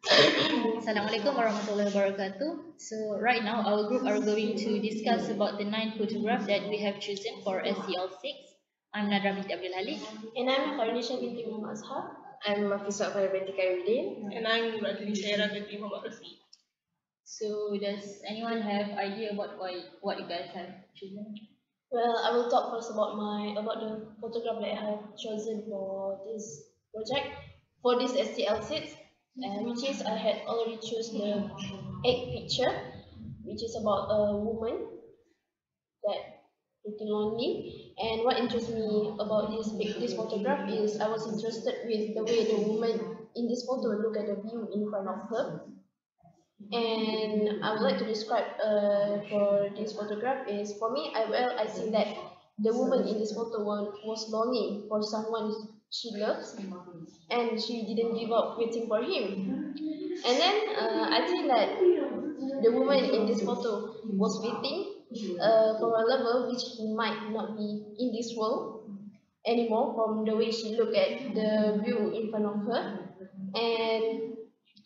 Assalamualaikum warahmatullahi wabarakatuh. So right now our group are going to discuss about the 9 photograph that we have chosen for SCL6. I'm Nadra binti Abdul Halik. And I'm Karnisha binti Muhammad Azhar. I'm Mafisa Farah binti Khairuddin. And I'm Radli Sarah binti Muhammad Rafi. So does anyone have idea about what you guys have chosen? Well, I will talk first about the photograph that I have chosen for this project, for this STL6, which is I had already chosen the egg picture, which is about a woman that looking lonely. And what interests me about this photograph is I was interested with the way the woman in this photo look at the view in front of her. And I would like to describe for this photograph is for me I see that the woman in this photo was longing for someone she loves, and she didn't give up waiting for him. And then I think that the woman in this photo was waiting for a lover which he might not be in this world anymore, from the way she looked at the view in front of her and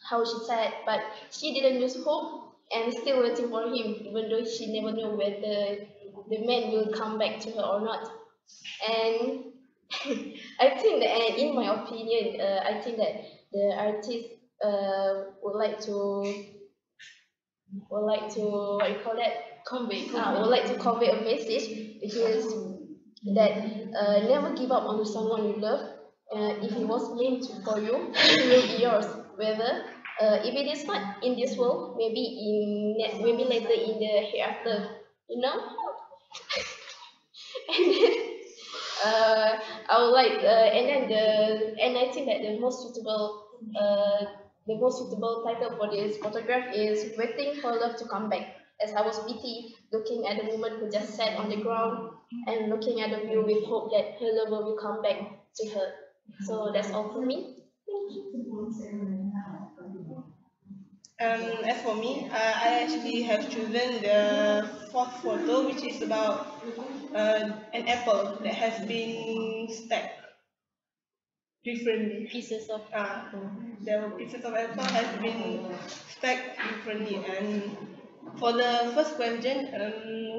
how she said, but she didn't lose hope and still waiting for him, even though she never knew whether the man will come back to her or not. And I think that, and in my opinion, I think that the artist would like to what you call that would like to convey a message, which is that never give up on someone you love. If it was meant for you, it will be yours. Whether if it is not in this world, maybe later in the hereafter, you know. And then I would like and I think that the most suitable title for this photograph is "Waiting for Love to Come Back." As I was pity looking at the woman who just sat on the ground and looking at the view with hope that her lover will come back to her. So that's all for me. As for me, I actually have chosen the fourth photo, which is about an apple that has been stacked differently. Pieces of The pieces of apple has been stacked differently. And for the first question,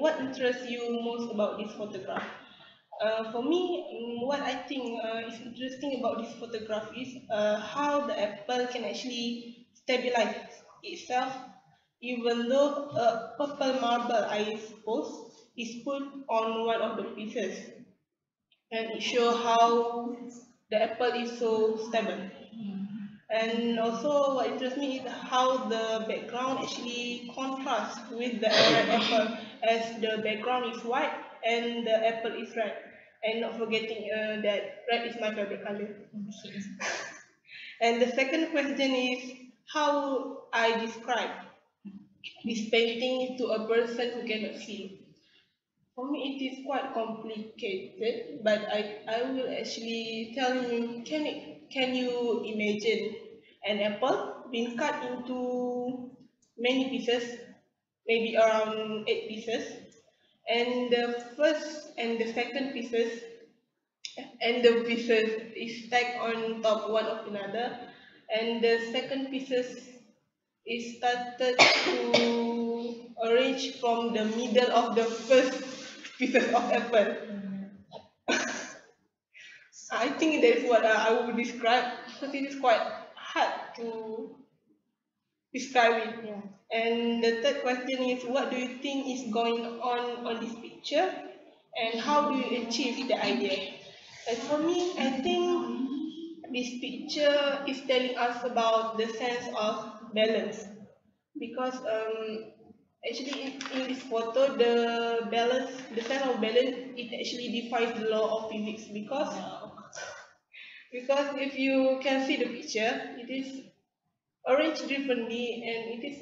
what interests you most about this photograph? For me, what I think is interesting about this photograph is how the apple can actually stabilize itself, even though a purple marble, I suppose, is put on one of the pieces, and it shows how the apple is so stable. And also, what interests me is how the background actually contrasts with the red apple, as the background is white and the apple is red. And not forgetting that red is my favorite color. And the second question is how I describe this painting to a person who cannot see. For me, it is quite complicated, but I will actually tell you, can you imagine an apple being cut into many pieces, maybe around 8 pieces, and the first and the second pieces and the pieces is stacked on top one of another, and the second pieces is started to arrange from the middle of the first pieces of apple. I think that's what I would describe, because it is quite hard to describe it. yeah. And the third question is, what do you think is going on this picture, and how do you achieve the idea? As for me, I think this picture is telling us about the sense of balance, because actually in this photo the sense of balance, it actually defies the law of physics, because if you can see the picture, it is arranged differently, and it is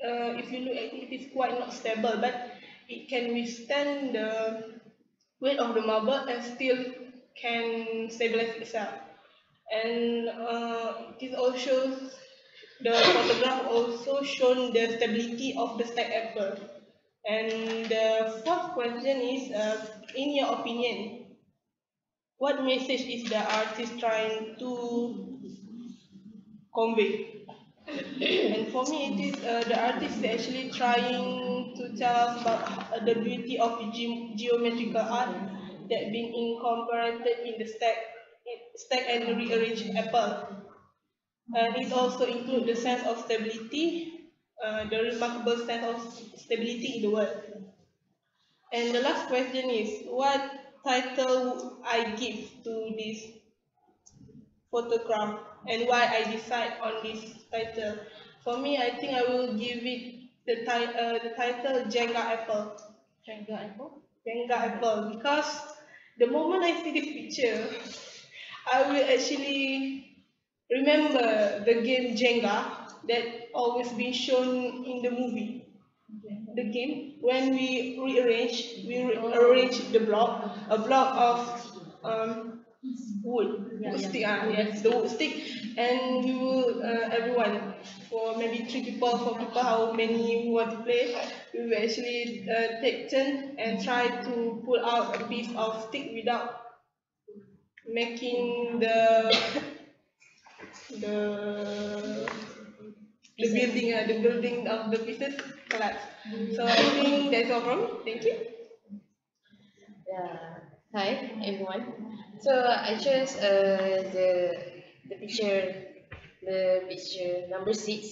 if you look at it, it is quite not stable, but it can withstand the weight of the marble and still can stabilize itself. And it is also, the photograph also shown the stability of the stacked apple. And the fourth question is, in your opinion, what message is the artist trying to convey? And for me, it is the artist is actually trying to tell us about the beauty of geometrical art that being incorporated in the stack and rearranged apple. And it also includes the sense of stability, the remarkable sense of stability in the world. And the last question is, what title would I give to this photograph and why I decide on this title? For me, I think I will give it the title Jenga Apple. Triangle apple. Jenga Apple, because the moment I see this picture, I will actually remember the game Jenga that always been shown in the movie. The game when we arrange the block, a block of wood stick, yes, the wood stick, and we will everyone for maybe 3 people, 4 people, how many we want to play, we will actually take turn and try to pull out a piece of stick without making the the building of the pieces collapse. So I think that's all from me. Thank you. Yeah. Hi everyone. So I chose the picture number 6,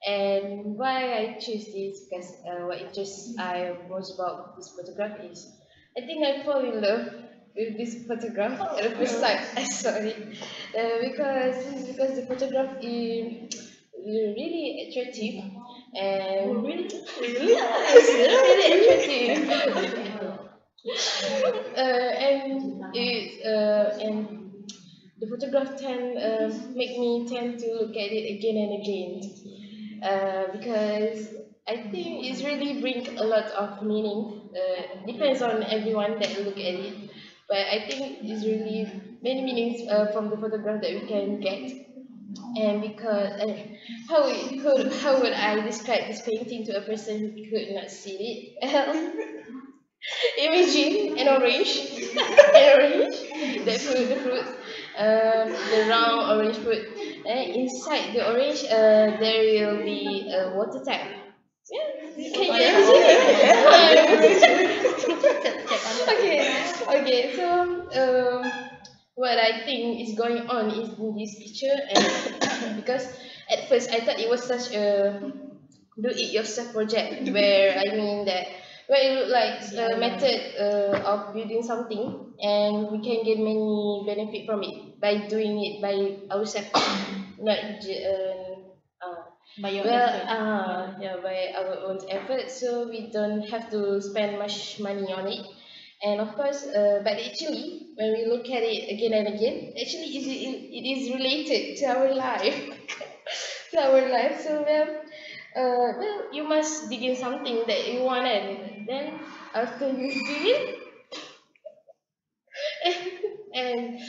and why I choose this because what interests I most about this photograph is I think I fall in love with this photograph at the first time I saw it, because the photograph is really attractive and really attractive. And the photograph make me tend to look at it again and again, because I think it's really bring a lot of meaning. Depends on everyone that look at it, but I think it's really many meanings from the photograph that we can get. And because how would I describe this painting to a person who could not see it? Imagine an orange, the fruit, the round orange fruit. Inside the orange, there will be a water tap. Yeah, can you imagine? Okay. So, what I think is going on is in this picture, and because at first I thought it was such a do it yourself project where I mean that where it look like a method of building something and we can get many benefit from it by doing it by ourselves, not By your well effort. yeah, by our own effort, so we don't have to spend much money on it. And of course, but actually when we look at it again and again, actually it is related to our life. To our life. So well, you must begin something that you want, and then after you begin, and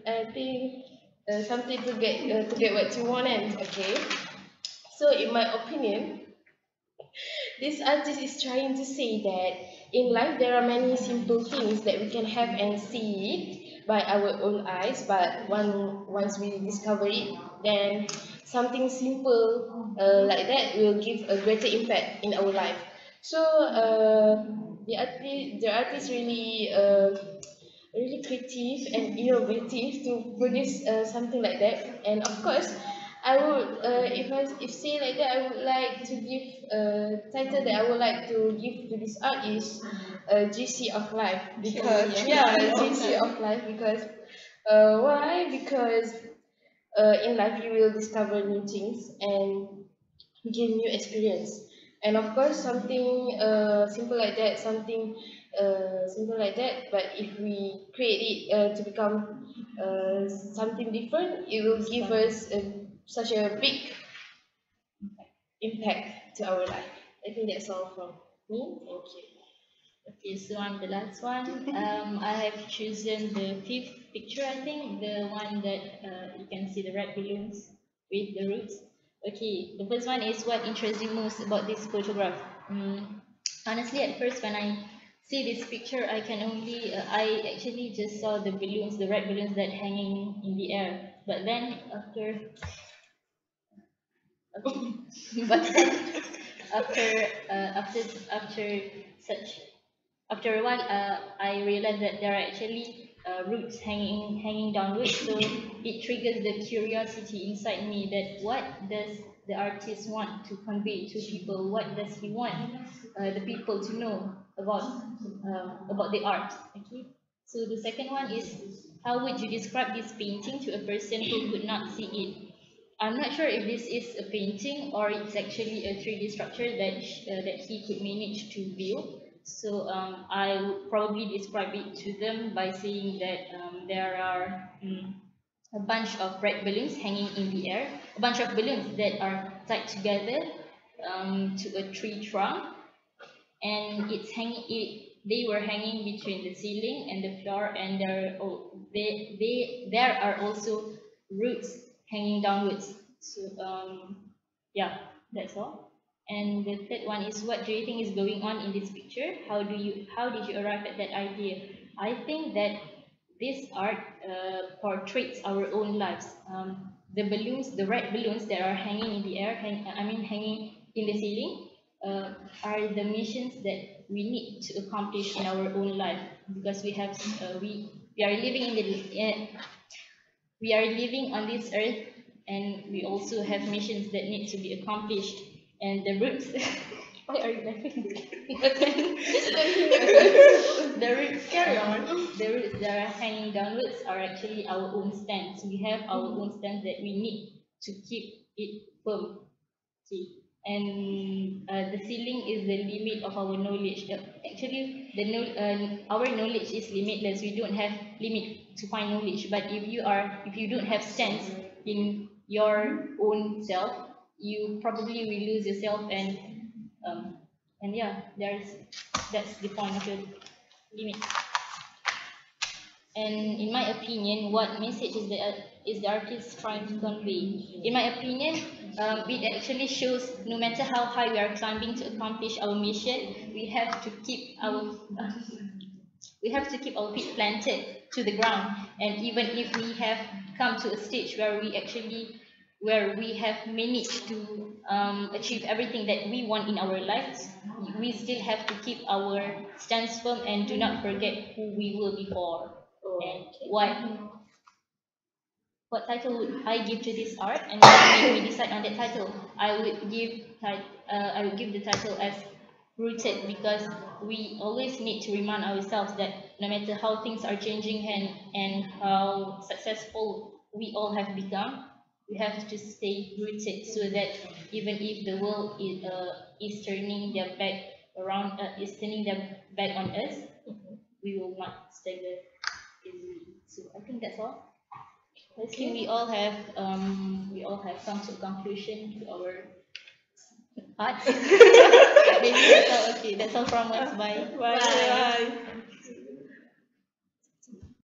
I think something to get what you want. And okay, so in my opinion, this artist is trying to say that in life there are many simple things that we can have and see it by our own eyes, but once we discover it, then something simple like that will give a greater impact in our life. So the artist really creative and innovative to produce something like that. And of course, I would if say like that, I would like to give title that I would like to give to this art is GC of life, because yeah, GC of life, because why? Because in life you will discover new things and gain new experience. And of course, something simple like that, but if we create it to become something different, it will give us such a big impact to our life. I think that's all from me. Thank you. Okay, so I'm the last one. I have chosen the fifth picture, I think, the one that you can see the red balloons with the roots. Okay, the first one is what interests you most about this photograph. Honestly, at first when I see this picture, I actually just saw the balloons, the red balloons that hanging in the air. But then But then after after such after a while, I realized that there are actually roots hanging downwards. So it triggers the curiosity inside me that what does the artist want to convey to people? What does he want the people to know about the art? Okay. So the second one is, how would you describe this painting to a person who could not see it? I'm not sure if this is a painting or it's actually a 3D structure that he could manage to view. So I would probably describe it to them by saying that there are a bunch of red balloons hanging in the air, a bunch of balloons that are tied together to a tree trunk, and they were hanging between the ceiling and the floor, and there are also roots hanging downwards. So yeah, that's all. And the third one is, what do you think is going on in this picture? How did you arrive at that idea? I think that this art portrays our own lives. The red balloons that are hanging in the air, hanging in the ceiling, are the missions that we need to accomplish in our own life, because we are living we are living on this earth, and we also have missions that need to be accomplished. And the roots, why are you laughing? The roots, Carry on. the roots that are hanging downwards are actually our own stance. We have our own stance that we need to keep it firm. Okay. And the ceiling is the limit of our knowledge. Actually, our knowledge is limitless. We don't have limit to find knowledge. But if you don't have sense in your own self, you probably will lose yourself, and yeah, that's the point of your limit. And in my opinion, what message is the artist trying to convey? In my opinion, it actually shows no matter how high we are climbing to accomplish our mission, we have to keep our feet planted to the ground. And even if we have come to a stage where we have managed to achieve everything that we want in our lives, we still have to keep our stance firm and do not forget who we were before. And what title would I give to this art, and what made me decide on that title? I would give the title as Rooted, because we always need to remind ourselves that no matter how things are changing and how successful we all have become, we have to stay rooted, so that even if the world is turning their back on us, we will not stagger easily. So I think that's all. I think we all have come to a conclusion to our art. Maybe that's all. Okay, that's all from us. Bye. Bye. Bye.